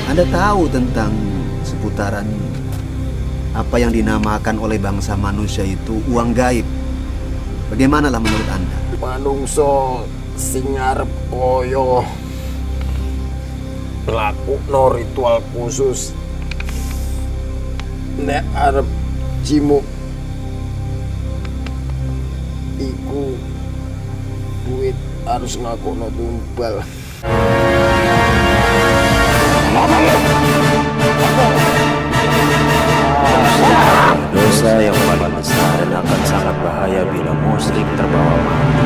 Anda tahu tentang seputaran apa yang dinamakan oleh bangsa manusia itu uang gaib? Bagaimanalah menurut Anda? Manungso sing arep koyo nglakukno ritual khusus nek arep jimuk iku duit harus ngakukno tumbal. Dosa yang paling besar dan akan sangat bahaya bila muslim terbawa mati.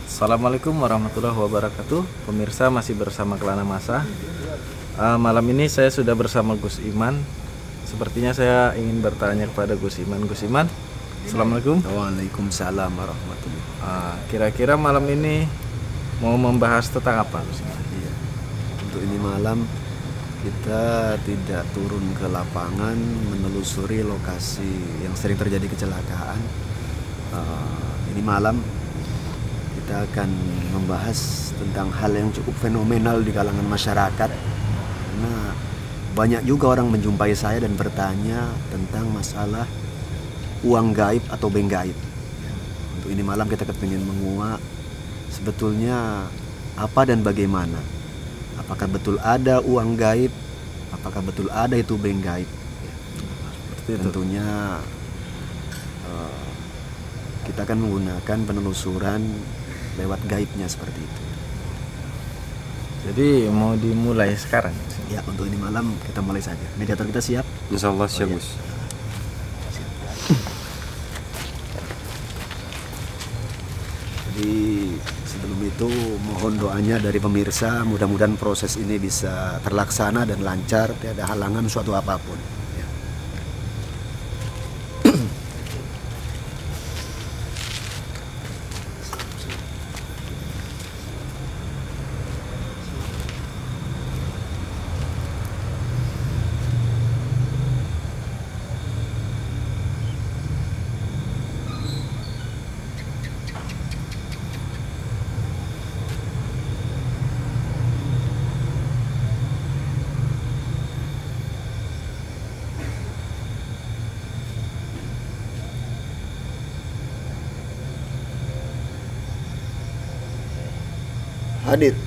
Assalamualaikum warahmatullahi wabarakatuh. Pemirsa, masih bersama Kelana Masa. Malam ini saya sudah bersama Gus Iman. Sepertinya saya ingin bertanya kepada Gus Iman. Gus Iman, Assalamualaikum. Waalaikumsalam warahmatullahi. Kira-kira malam ini mau membahas tentang apa, Gus Iman? Iya. Untuk ini malam kita tidak turun ke lapangan menelusuri lokasi yang sering terjadi kecelakaan. Ini malam kita akan membahas tentang hal yang cukup fenomenal di kalangan masyarakat, karena banyak juga orang menjumpai saya dan bertanya tentang masalah uang gaib atau bank gaib. Untuk ini malam kita kepingin menguak sebetulnya apa dan bagaimana. Apakah betul ada uang gaib? Apakah betul ada itu bank gaib? Tentunya kita akan menggunakan penelusuran lewat gaibnya seperti itu. Jadi mau dimulai sekarang? Ya, untuk ini malam kita mulai saja. Mediator kita siap? Insyaallah siap, Gus. Jadi sebelum itu mohon doanya dari pemirsa, mudah-mudahan proses ini bisa terlaksana dan lancar, tiada halangan suatu apapun. Ya. Hadit.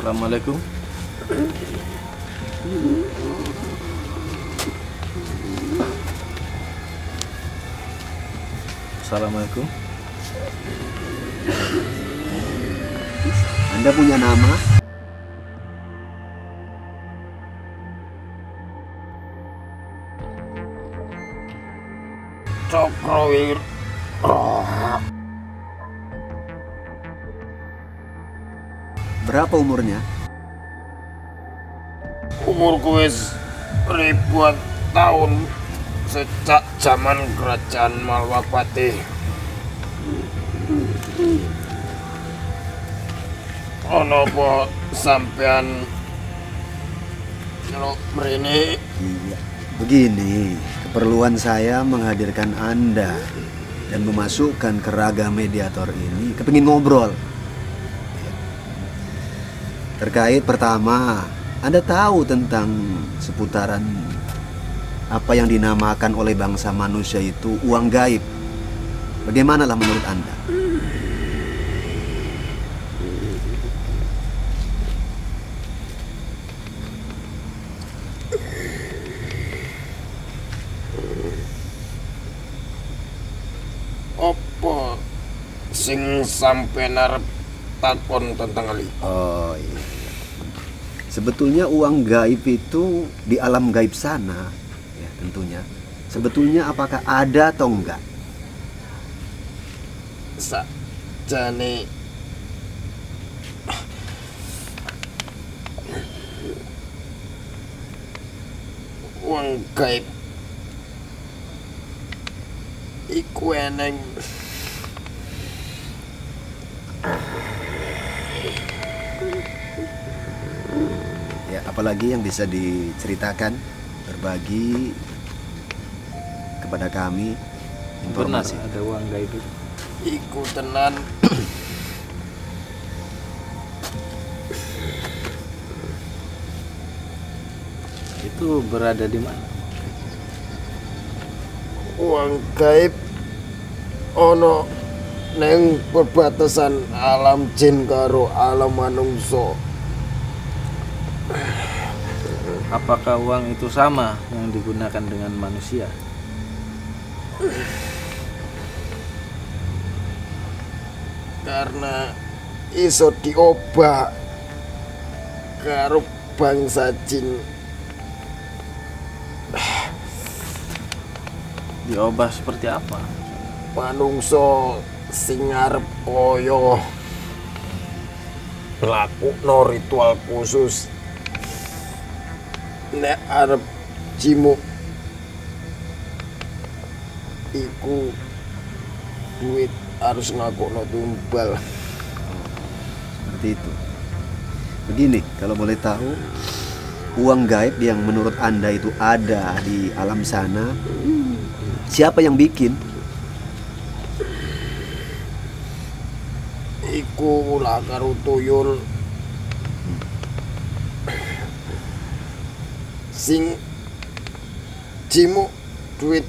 Assalamualaikum. Assalamualaikum. Anda punya nama? Cokrowir. Berapa umurnya? Umurku wis ribuan tahun sejak zaman kerajaan Malwapati. Ono apa sampean nyeluk mrene? Iya. Begini, keperluan saya menghadirkan Anda dan memasukkan ke raga mediator ini kepingin ngobrol. Terkait pertama, Anda tahu tentang seputaran apa yang dinamakan oleh bangsa manusia itu uang gaib. Bagaimanalah menurut Anda? Apa sing sampean arep takon tentang hal itu? Oh iya. Sebetulnya uang gaib itu di alam gaib sana, ya tentunya. Sebetulnya apakah ada atau enggak? sakjane uang gaib iku eneng Ya, apalagi yang bisa diceritakan, berbagi kepada kami Benar informasi. ada uang gaib itu. iku tenan. Itu berada di mana? Uang gaib ono neng perbatasan alam jin karo alam manungsa. Apakah uang itu sama yang digunakan dengan manusia? Karena iso diobah karo bangsa jin. Diubah seperti apa? Manungsa sing arep kaya nglakukno ritual khusus nek arep jimuk iku duit harus ngakukno tumbal. Seperti itu. Begini, kalau boleh tahu, uang gaib yang menurut Anda itu ada di alam sana, siapa yang bikin? Iku ulah karo tuyul sing jimuk duit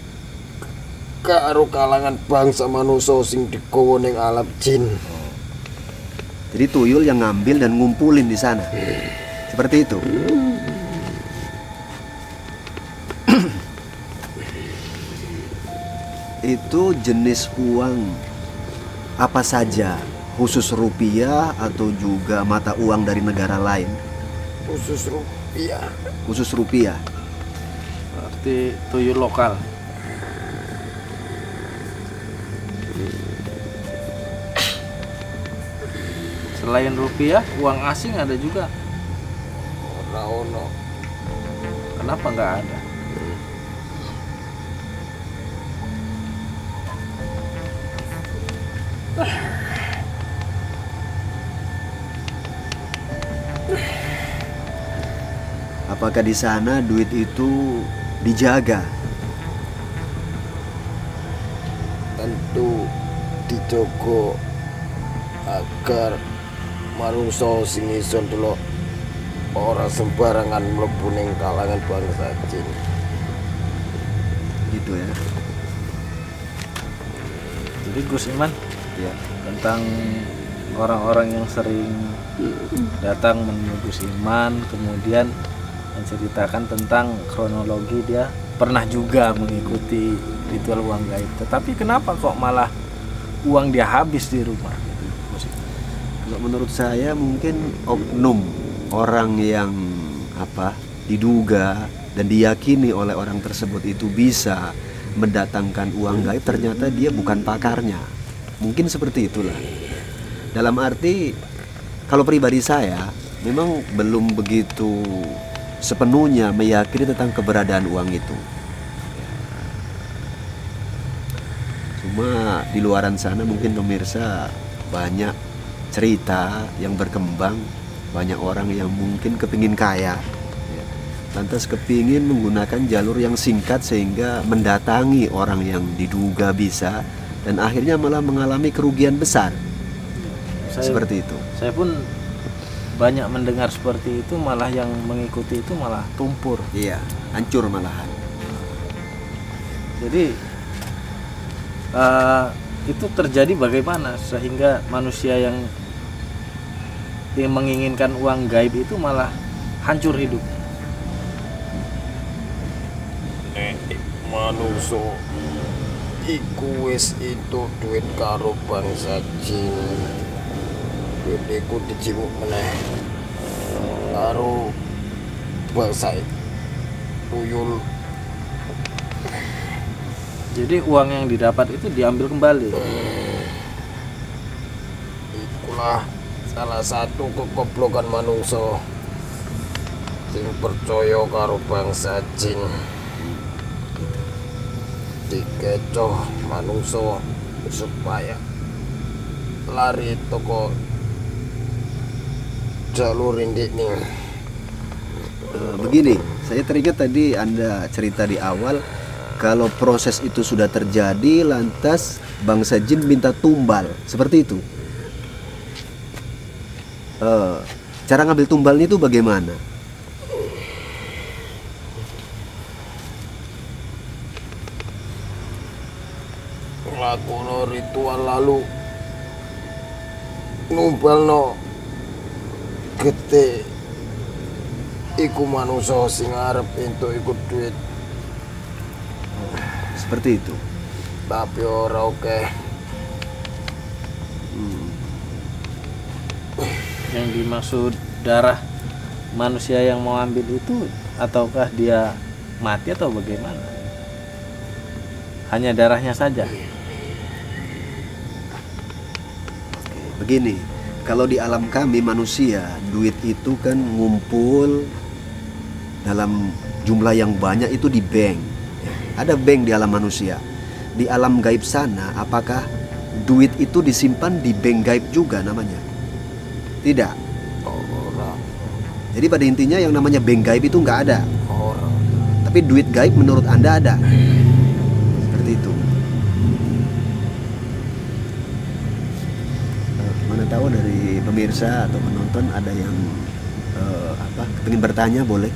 karo kalangan bangsa manusia sing digawa ning alam jin. Jadi tuyul yang ngambil dan ngumpulin di sana. Seperti itu. Itu jenis uang apa saja? Khusus rupiah atau juga mata uang dari negara lain? Khusus rupiah. Khusus rupiah. Berarti tuyul lokal. Selain rupiah, uang asing ada juga. Ora ono. Kenapa nggak ada? Apakah di sana duit itu dijaga? Tentu dijogo agar manungsa sing iso ndelok ora sembarangan mlebu ning kalangan bangsa jin. Gitu ya. Jadi Gus Iman, Ya. tentang orang-orang yang sering datang menemui Gus Iman, kemudian menceritakan tentang kronologi dia pernah juga mengikuti ritual uang gaib. Tetapi kenapa kok malah uang dia habis di rumah? Gus Iman? Kalau menurut saya mungkin oknum orang yang diduga dan diyakini oleh orang tersebut itu bisa mendatangkan uang gaib, ternyata dia bukan pakarnya. Mungkin seperti itulah. Dalam arti kalau pribadi saya memang belum begitu sepenuhnya meyakini tentang keberadaan uang itu. Cuma di luaran sana mungkin pemirsa banyak cerita yang berkembang, banyak orang yang mungkin kepingin kaya, lantas kepingin menggunakan jalur yang singkat sehingga mendatangi orang yang diduga bisa dan akhirnya malah mengalami kerugian besar. Seperti itu. Saya pun banyak mendengar seperti itu, malah yang mengikuti itu malah tumpur. Iya, hancur malahan. Jadi itu terjadi bagaimana sehingga manusia yang menginginkan uang gaib itu malah hancur hidup. Nek manungsa iku wis entuk duit karo bangsa jin. Duit iku dijimuk meneh karo bangsa tuyul. Jadi uang yang didapat itu diambil kembali. itulah salah satu kegoblokan manungsa sing percaya karo bangsa jin. Dikecoh manungsa supaya lari toko jalur indiknya. Begini, saya teringat tadi Anda cerita di awal kalau proses itu sudah terjadi lantas bangsa jin minta tumbal, seperti itu. Cara ngambil tumbalnya itu bagaimana? Lakono ritual lalu numbalno gete iku manungsa sing arep entuk iku duit. Seperti itu. Tapi ora oke. Yang dimaksud darah manusia yang mau ambil itu, ataukah dia mati atau bagaimana? Hanya darahnya saja. Begini, kalau di alam kami manusia, duit itu kan ngumpul dalam jumlah yang banyak itu di bank. Ada bank di alam manusia. Di alam gaib sana, apakah duit itu disimpan di bank gaib juga namanya? Tidak. Ora. Jadi pada intinya yang namanya bank gaib itu nggak ada. Ora. Tapi duit gaib menurut Anda ada. Seperti itu. Mana tahu dari pemirsa atau penonton ada yang ingin bertanya, boleh.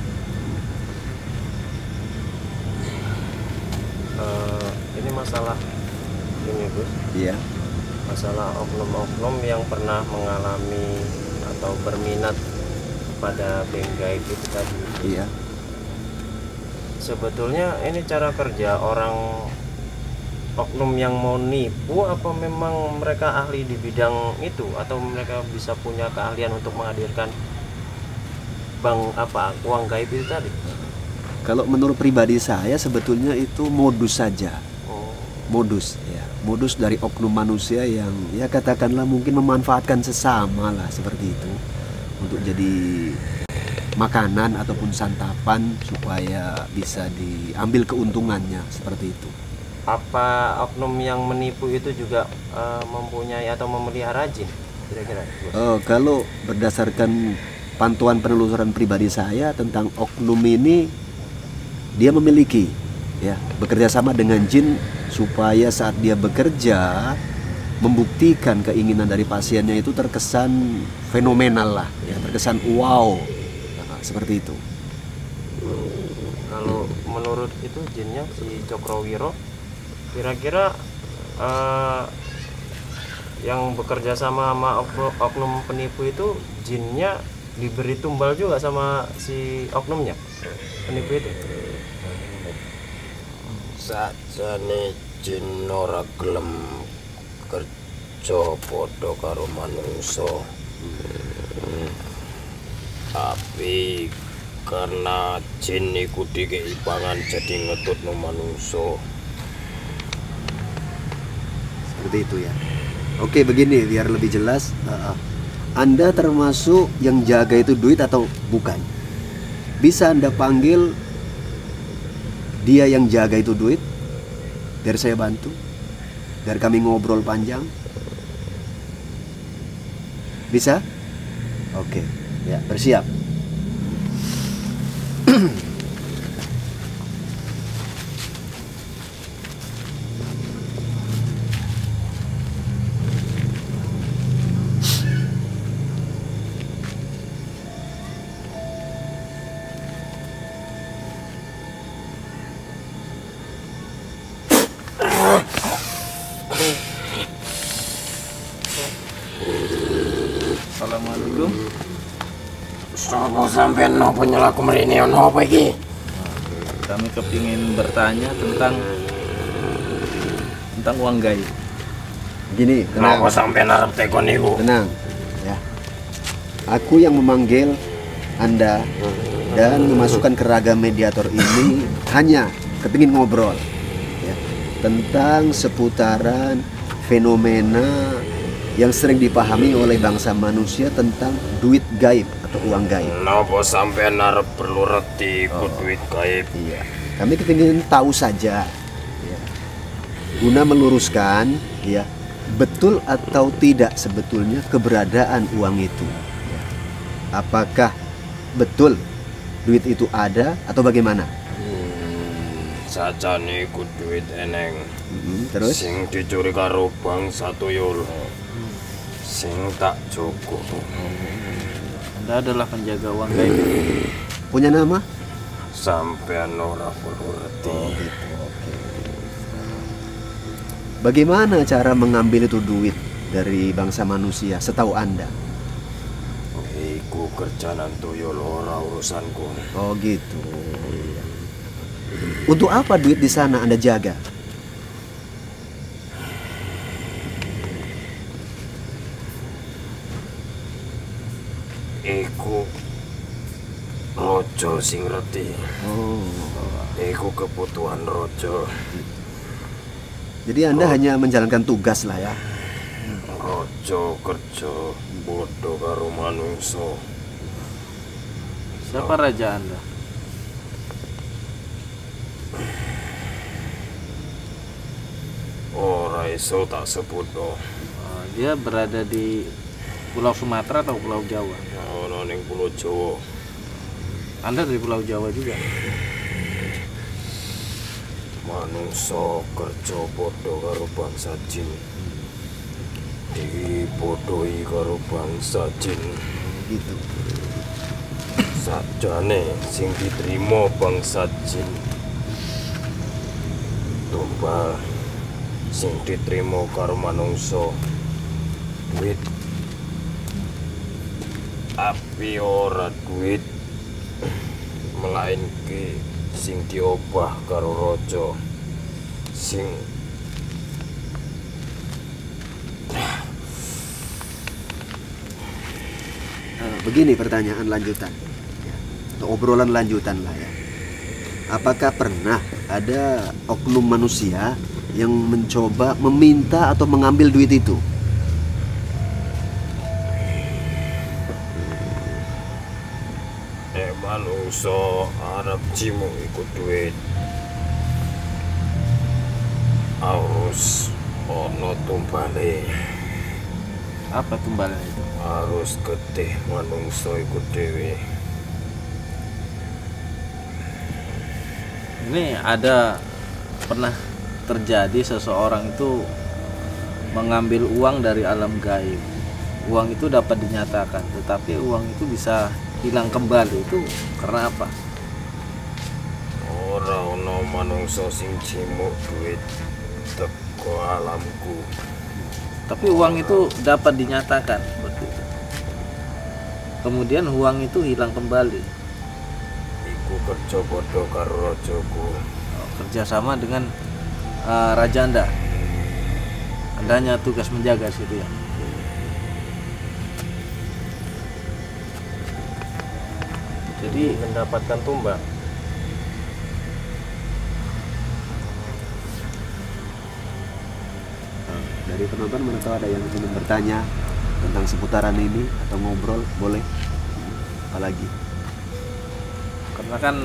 Ini masalah ini Gus, Iya. masalah oknum-oknum yang pernah mengalami atau berminat pada bank gaib itu tadi. Iya. Sebetulnya ini cara kerja orang oknum yang mau nipu, apa memang mereka ahli di bidang itu, atau mereka bisa punya keahlian untuk menghadirkan uang gaib itu tadi? Kalau menurut pribadi saya sebetulnya itu modus saja. Oh, Modus ya. Modus dari oknum manusia yang ya katakanlah mungkin memanfaatkan sesama lah seperti itu untuk jadi makanan ataupun santapan supaya bisa diambil keuntungannya seperti itu. apa oknum yang menipu itu juga mempunyai atau memelihara jin kira-kira? Kalau berdasarkan pantauan penelusuran pribadi saya tentang oknum ini, dia memiliki ya bekerja sama dengan jin supaya saat dia bekerja membuktikan keinginan dari pasiennya itu terkesan fenomenal lah ya, terkesan wow. Nah, seperti itu. Kalau menurut itu jinnya si Cokrowiro, kira-kira yang bekerja sama oknum penipu itu jinnya diberi tumbal juga sama si oknumnya penipu itu? Sajane jin ora gelem kerja padha karo manungsa. Tapi karena jin iku dikei pangan jadi ngetutno manungsa. Seperti itu ya. Oke, begini biar lebih jelas. Anda termasuk yang jaga itu duit atau bukan? Bisa Anda panggil dia yang jaga itu duit, biar saya bantu, biar kami ngobrol panjang. Bisa? Oke, ya bersiap. Assalamualaikum. Sapa sampean napa nyelaku mrene ono apa iki? Kami kepingin bertanya tentang uang gaib. Gini, Napa sampean arep tekon niku? tenang ya. Aku yang memanggil Anda dan memasukkan ke ragam mediator ini hanya kepingin ngobrol ya, tentang seputaran fenomena yang sering dipahami oleh bangsa manusia tentang duit gaib atau uang gaib. Napa sampean arep perlu reti duit gaib? Iya, kami kepingin tahu saja, ya, guna meluruskan, ya, betul atau tidak sebetulnya keberadaan uang itu. Ya. Apakah betul duit itu ada atau bagaimana? Sajane iku duit eneng. Terus? Sing dicuri karo bangsa tuyul. Sing tak cukup. Anda adalah penjaga uang gaib. Punya nama? Sampean ora perlu reti. Gitu. Oke. Bagaimana cara mengambil itu duit dari bangsa manusia setahu Anda? Iku kerjaan tuyul ora urusanku. Oh gitu. Untuk apa duit di sana Anda jaga? Iku rojo sing reti. Oh. Iku kebutuhan rojo. Jadi Anda hanya menjalankan tugas lah ya. Rojo kerja bodoh karo manungso. Siapa raja Anda? Ora iso tak sebut no. Dia berada di Pulau Sumatera atau Pulau Jawa? Ono ning Pulau Jawa. Anda dari Pulau Jawa juga? Manungso kerja bodoh karo bangsa jin. Dibodohi karo bangsa jin. Gitu. Sajane sing diterima bangsa jin tumbal sing diterima karo manungso duit, tapi ora duit melainke sing diobah karo raja sing Begini pertanyaan lanjutan, ya, atau obrolan lanjutan lah ya. Apakah pernah ada oknum manusia yang mencoba meminta atau mengambil duit itu? manungso arep jimu ikut duit harus ono tumbale. Apa tumbalnya itu? Harus getih manungso ikut dewe. Ini ada pernah terjadi seseorang itu mengambil uang dari alam gaib. Uang itu dapat dinyatakan, tetapi uang itu bisa hilang kembali. Itu karena apa? Ora ono manungso sing jimuk duit teko alamku. Tapi uang itu dapat dinyatakan seperti itu. Kemudian uang itu hilang kembali. Iku kerja padha karo rajaku. Kerjasama dengan raja Anda. Anda hanya tugas menjaga situ ya. Jadi mendapatkan tumbal. Dari penonton mana tahu ada yang ingin bertanya tentang seputaran ini atau ngobrol, boleh. Apalagi Karena kan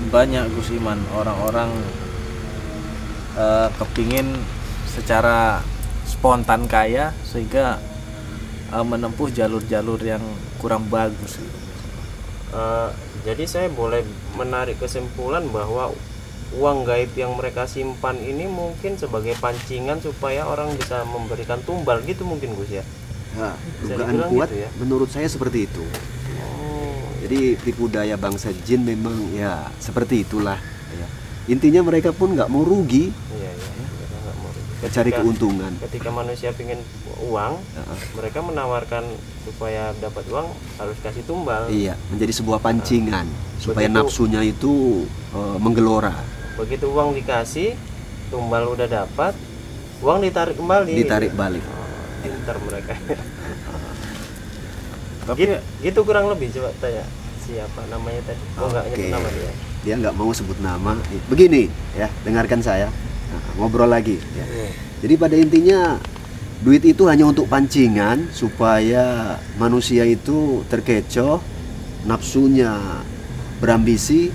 banyak Gus Iman orang-orang kepingin secara spontan kaya sehingga menempuh jalur-jalur yang kurang bagus gitu. Jadi saya boleh menarik kesimpulan bahwa uang gaib yang mereka simpan ini mungkin sebagai pancingan supaya orang bisa memberikan tumbal gitu mungkin Gus ya. ya, Bisa dugaan dibilang kuat gitu ya? menurut saya seperti itu. Jadi tipu daya bangsa jin memang ya seperti itulah ya. Intinya mereka pun nggak mau rugi, Iya, mereka nggak mau. cari keuntungan. Ketika manusia ingin uang, mereka menawarkan supaya dapat uang harus kasih tumbal. Iya, menjadi sebuah pancingan supaya begitu- nafsunya itu menggelora. Begitu uang dikasih, tumbal udah dapat, uang ditarik kembali. Ditarik balik. Pintar mereka. Tapi gitu kurang lebih, coba tanya siapa namanya tadi. Oh nggak nyebut Oke. nama dia. Dia nggak mau sebut nama. Begini ya, dengarkan saya. Nah, ngobrol lagi. Ya. Jadi pada intinya Duit itu hanya untuk pancingan supaya manusia itu terkecoh, nafsunya berambisi,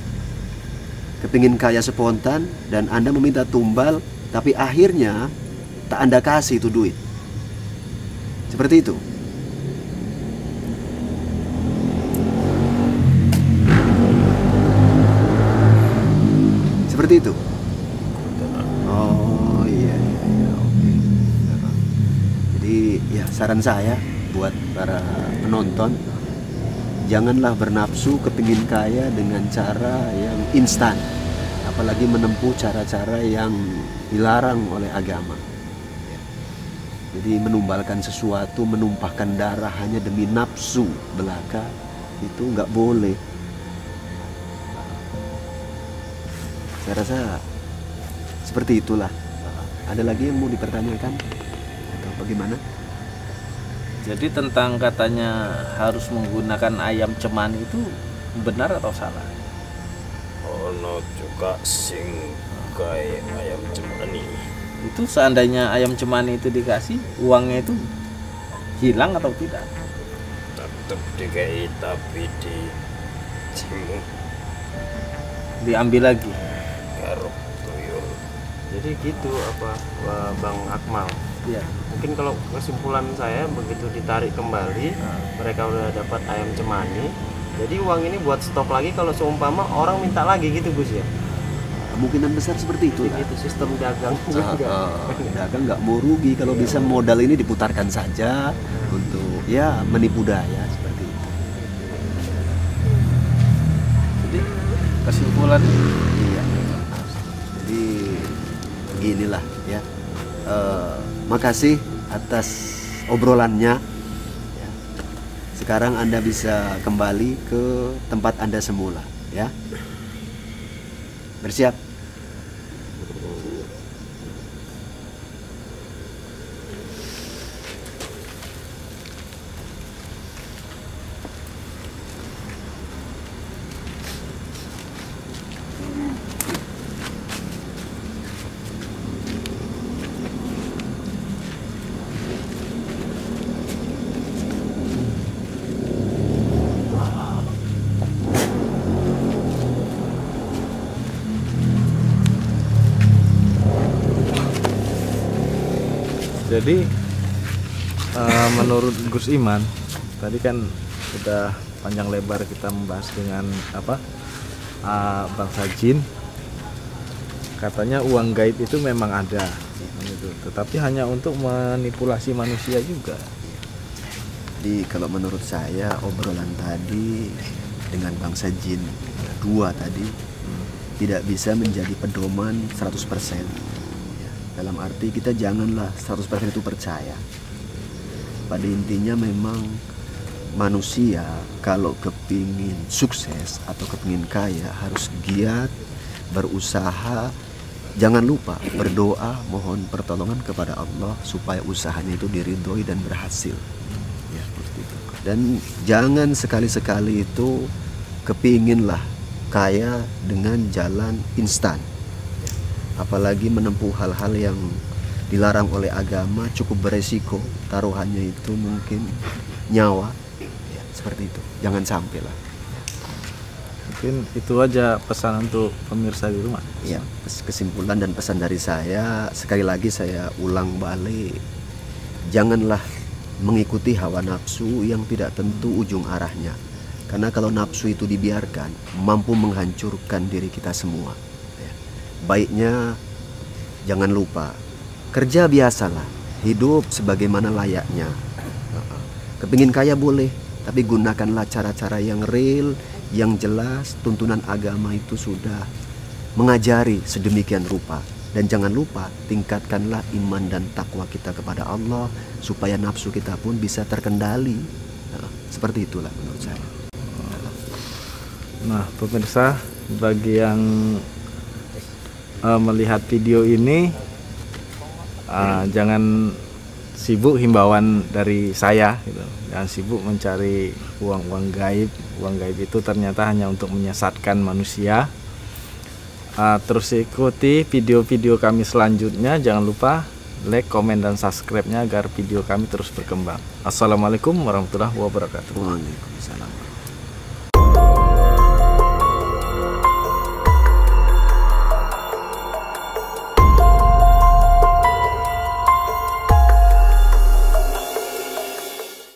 kepingin kaya spontan, dan Anda meminta tumbal, tapi akhirnya tak Anda kasih itu duit. Seperti itu. Seperti itu. Oh iya, oke. Jadi ya saran saya buat para penonton, janganlah bernafsu kepingin kaya dengan cara yang instan, apalagi menempuh cara-cara yang dilarang oleh agama. Jadi menumbalkan sesuatu, menumpahkan darah hanya demi nafsu belaka, itu nggak boleh. Saya rasa seperti itulah. Ada lagi yang mau dipertanyakan atau bagaimana? Jadi tentang katanya harus menggunakan ayam cemani itu benar atau salah? Ono juga sing gawe ayam cemani. Itu seandainya ayam cemani itu dikasih, uangnya itu hilang atau tidak? Tetep dikai tapi di cimu Diambil lagi. karo tuyul. Jadi gitu apa Bang Akmal. Iya. Mungkin kalau kesimpulan saya begitu ditarik kembali, mereka udah dapat ayam cemani. Jadi uang ini buat stok lagi kalau seumpama orang minta lagi gitu Gus ya. Kemungkinan besar seperti itu. Jadi gitu sistem dagang juga. Dagang nggak mau rugi kalau bisa modal ini diputarkan saja untuk ya menipu daya seperti itu. Jadi kesimpulan Iya. Jadi inilah ya. Makasih atas obrolannya. Ya. Sekarang Anda bisa kembali ke tempat Anda semula, ya. Bersiap. Jadi menurut Gus Iman tadi kan sudah panjang lebar kita membahas dengan bangsa jin. Katanya uang gaib itu memang ada, gitu. Tetapi hanya untuk manipulasi manusia juga. Jadi kalau menurut saya obrolan tadi dengan bangsa jin dua tadi tidak bisa menjadi pedoman 100%. Dalam arti kita janganlah 100% itu percaya. Pada intinya memang manusia kalau kepingin sukses atau kepingin kaya harus giat, berusaha, jangan lupa berdoa, mohon pertolongan kepada Allah supaya usahanya itu diridhoi dan berhasil. Ya, seperti itu. Dan jangan sekali-sekali itu kepinginlah kaya dengan jalan instan. Apalagi menempuh hal-hal yang dilarang oleh agama cukup beresiko, taruhannya itu mungkin nyawa, ya, seperti itu. Jangan sampai lah. Mungkin itu aja pesan untuk pemirsa di rumah. Ya, kesimpulan dan pesan dari saya sekali lagi saya ulang balik, janganlah mengikuti hawa nafsu yang tidak tentu ujung arahnya. Karena kalau nafsu itu dibiarkan mampu menghancurkan diri kita semua. Baiknya jangan lupa kerja biasalah, hidup sebagaimana layaknya. Kepingin kaya boleh, tapi gunakanlah cara-cara yang real, yang jelas. Tuntunan agama itu sudah mengajari sedemikian rupa. Dan jangan lupa tingkatkanlah iman dan takwa kita kepada Allah supaya nafsu kita pun bisa terkendali. Seperti itulah menurut saya. Nah, pemirsa, bagi yang melihat video ini jangan sibuk, himbauan dari saya gitu. Jangan sibuk mencari uang gaib. Uang gaib itu ternyata hanya untuk menyesatkan manusia. Terus ikuti video-video kami selanjutnya. Jangan lupa like, komen, dan subscribe-nya agar video kami terus berkembang. Assalamualaikum warahmatullahi wabarakatuh. Waalaikumsalam.